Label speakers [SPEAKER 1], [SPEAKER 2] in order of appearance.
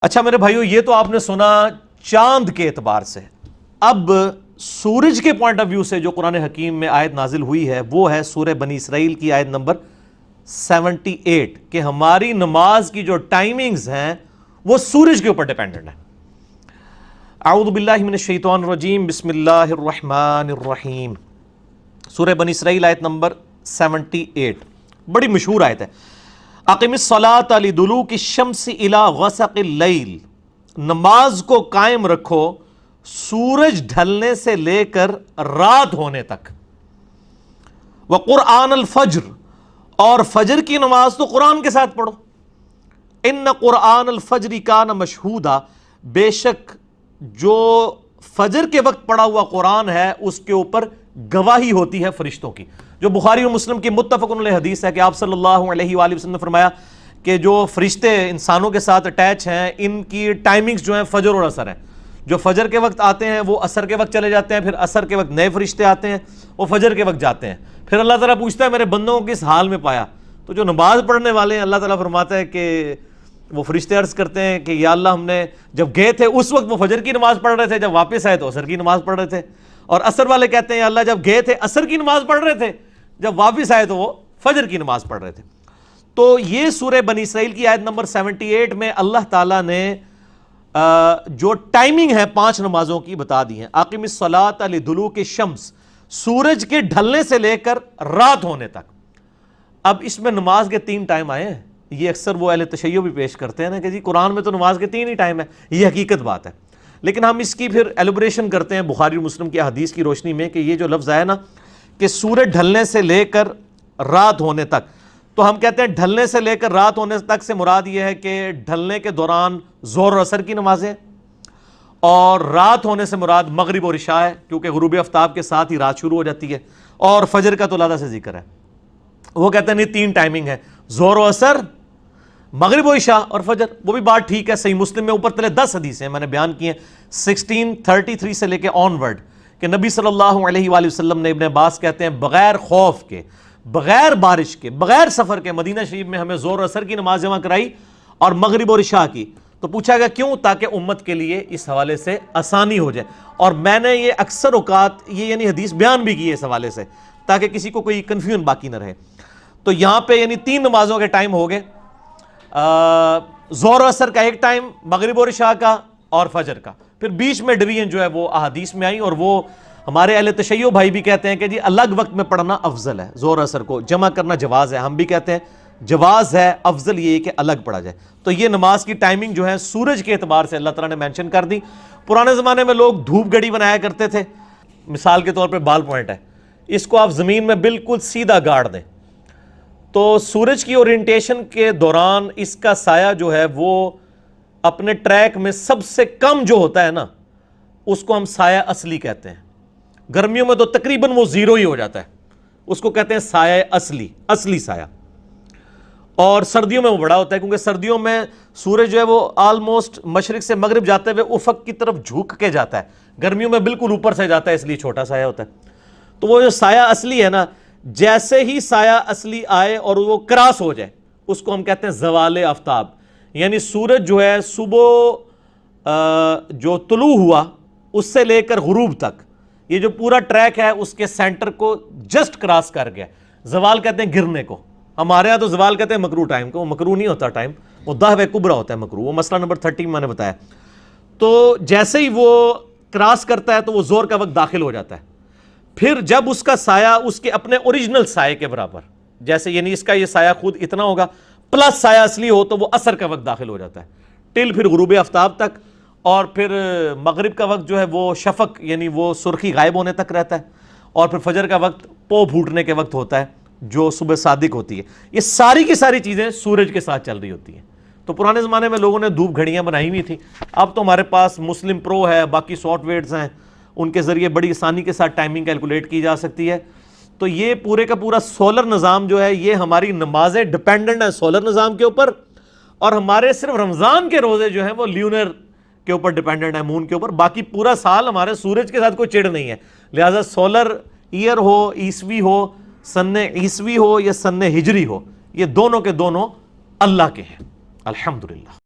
[SPEAKER 1] اچھا میرے بھائیو، یہ تو آپ نے سنا چاند کے اعتبار سے. اب سورج کے پوائنٹ آف ویو سے جو قرآن حکیم میں آیت نازل ہوئی ہے وہ ہے سورہ بنی اسرائیل کی آیت نمبر 78 کہ ہماری نماز کی جو ٹائمنگز ہیں وہ سورج کے اوپر ڈیپینڈنٹ ہیں. اعوذ باللہ من الشیطان الرجیم، بسم اللہ الرحمن الرحیم. سورہ بنی اسرائیل آیت نمبر 78 بڑی مشہور آیت ہے. اقم الصلاۃ لدلوک الشمس الی غسق اللیل، نماز کو قائم رکھو سورج ڈھلنے سے لے کر رات ہونے تک. وقرآن الفجر، اور فجر کی نماز تو قرآن کے ساتھ پڑھو. ان قرآن الفجر کان مشہودا، بے شک جو فجر کے وقت پڑھا ہوا قرآن ہے اس کے اوپر گواہی ہوتی ہے فرشتوں کی. جو بخاری و مسلم کی متفق علیہ حدیث ہے کہ آپ صلی اللہ علیہ وآلہ وسلم نے فرمایا کہ جو فرشتے انسانوں کے ساتھ اٹیچ ہیں ان کی ٹائمنگز جو ہیں فجر اور عصر ہیں. جو فجر کے وقت آتے ہیں وہ عصر کے وقت چلے جاتے ہیں، پھر عصر کے وقت نئے فرشتے آتے ہیں، وہ فجر کے وقت جاتے ہیں. پھر اللہ تعالیٰ پوچھتا ہے میرے بندوں کو کس حال میں پایا؟ تو جو نماز پڑھنے والے ہیں اللہ تعالیٰ فرماتا ہے کہ وہ فرشتے عرض کرتے ہیں کہ یا اللہ ہم نے جب گئے تھے اس وقت وہ فجر کی نماز پڑھ رہے تھے، جب واپس آئے تو عصر کی نماز پڑھ رہے تھے. اور عصر والے کہتے ہیں یا اللہ جب گئے تھے عصر کی نماز پڑھ رہے تھے، جب واپس آئے تو وہ فجر کی نماز پڑھ رہے تھے. تو یہ سورہ بنی اسرائیل کی آیت نمبر 78 میں اللہ تعالیٰ نے جو ٹائمنگ ہے 5 نمازوں کی بتا دی ہیں. اقم الصلاۃ لدلوک الشمس، سورج کے ڈھلنے سے لے کر رات ہونے تک. اب اس میں نماز کے 3 ٹائم آئے ہیں. یہ اکثر وہ اہل تشیع بھی پیش کرتے ہیں نا کہ جی قرآن میں تو نماز کے 3 ہی ٹائم ہے. یہ حقیقت بات ہے، لیکن ہم اس کی پھر ایلوبریشن کرتے ہیں بخاری اور مسلم کی حدیث کی روشنی میں کہ یہ جو لفظ آیا نا کہ سورج ڈھلنے سے لے کر رات ہونے تک، تو ہم کہتے ہیں ڈھلنے سے لے کر رات ہونے تک سے مراد یہ ہے کہ ڈھلنے کے دوران ظہر اور عصر کی نمازیں، اور رات ہونے سے مراد مغرب اور عشاء ہے کیونکہ غروب آفتاب کے ساتھ ہی رات شروع ہو جاتی ہے، اور فجر کا تو علیحدہ سے ذکر ہے. وہ کہتے ہیں نہیں 3 ٹائمنگ ہے، ظہر و عصر، مغرب و عشاء اور فجر. وہ بھی بات ٹھیک ہے. صحیح مسلم میں اوپر تلے 10 حدیثیں میں نے بیان کی ہیں 1633 سے لے کے آن ورڈ کہ نبی صلی اللہ علیہ وآلہ وسلم نے، ابن عباس کہتے ہیں، بغیر خوف کے، بغیر بارش کے، بغیر سفر کے مدینہ شریف میں ہمیں ظہر و عصر کی نماز جمع کرائی اور مغرب اور عشاء کی. تو پوچھا گیا کیوں؟ تاکہ امت کے لیے اس حوالے سے آسانی ہو جائے. اور میں نے یہ اکثر اوقات یہ یعنی حدیث بیان بھی کی ہے اس حوالے سے تاکہ کسی کو کوئی کنفیوژن باقی نہ رہے. تو یہاں پہ یعنی 3 نمازوں کے ٹائم ہو گئے، ظہر و عصر کا ایک ٹائم، مغرب اور عشاء کا اور فجر کا. پھر بیچ میں ڈویژن جو ہے وہ احادیث میں آئی، اور وہ ہمارے اہل تشیع بھائی بھی کہتے ہیں کہ جی الگ وقت میں پڑھنا افضل ہے. ظہر عصر کو جمع کرنا جواز ہے، ہم بھی کہتے ہیں جواز ہے، افضل یہ ہے کہ الگ پڑھا جائے. تو یہ نماز کی ٹائمنگ جو ہے سورج کے اعتبار سے اللہ تعالیٰ نے مینشن کر دی. پرانے زمانے میں لوگ دھوپ گھڑی بنایا کرتے تھے، مثال کے طور پہ بال پوائنٹ ہے، اس کو آپ زمین میں بالکل سیدھا گاڑ دیں تو سورج کی اورینٹیشن کے دوران اس کا سایہ جو ہے وہ اپنے ٹریک میں سب سے کم جو ہوتا ہے نا اس کو ہم سایہ اصلی کہتے ہیں. گرمیوں میں تو تقریباً وہ 0 ہی ہو جاتا ہے، اس کو کہتے ہیں سایہ اصلی سایہ. اور سردیوں میں وہ بڑا ہوتا ہے کیونکہ سردیوں میں سورج جو ہے وہ آلموسٹ مشرق سے مغرب جاتے ہوئے افق کی طرف جھک کے جاتا ہے. گرمیوں میں بالکل اوپر سے جاتا ہے اس لیے چھوٹا سایہ ہوتا ہے. تو وہ جو سایہ اصلی ہے نا، جیسے ہی سایہ اصلی آئے اور وہ کراس ہو جائے اس کو ہم کہتے ہیں زوال آفتاب. یعنی سورج جو ہے صبح جو طلوع ہوا اس سے لے کر غروب تک یہ جو پورا ٹریک ہے اس کے سینٹر کو جسٹ کراس کر گیا. زوال کہتے ہیں گرنے کو، ہمارے ہاں تو زوال کہتے ہیں مکروہ ٹائم کو. وہ مکروہ نہیں ہوتا ٹائم، وہ دہو کبرا ہوتا ہے مکروہ. وہ مسئلہ نمبر 30 میں نے بتایا. تو جیسے ہی وہ کراس کرتا ہے تو وہ زور کا وقت داخل ہو جاتا ہے. پھر جب اس کا سایہ اس کے اپنے اوریجنل سایہ کے برابر، جیسے یعنی اس کا یہ سایہ خود اتنا ہوگا پلس سایہ اصلی ہو تو وہ عصر کا وقت داخل ہو جاتا ہے ٹل پھر غروب آفتاب تک. اور پھر مغرب کا وقت جو ہے وہ شفق یعنی وہ سرخی غائب ہونے تک رہتا ہے. اور پھر فجر کا وقت پو پھوٹنے کے وقت ہوتا ہے جو صبح صادق ہوتی ہے. یہ ساری کی ساری چیزیں سورج کے ساتھ چل رہی ہوتی ہیں. تو پرانے زمانے میں لوگوں نے دھوپ گھڑیاں بنائی ہوئی تھیں. اب تو ہمارے پاس مسلم پرو ہے، باقی سافٹ ویئرز ہیں، ان کے ذریعے بڑی آسانی کے ساتھ ٹائمنگ کیلکولیٹ کی جا سکتی ہے. تو یہ پورے کا پورا سولر نظام جو ہے یہ ہماری نمازیں ڈیپینڈنٹ ہیں سولر نظام کے اوپر، اور ہمارے صرف رمضان کے روزے جو ہیں وہ لیونر کے اوپر ڈیپینڈنٹ ہیں، مون کے اوپر. باقی پورا سال ہمارے سورج کے ساتھ کوئی چڑ نہیں ہے. لہٰذا سولر ایئر ہو، عیسوی ہو، سن عیسوی ہو یا سن ہجری ہو، یہ دونوں کے دونوں اللہ کے ہیں. الحمدللہ.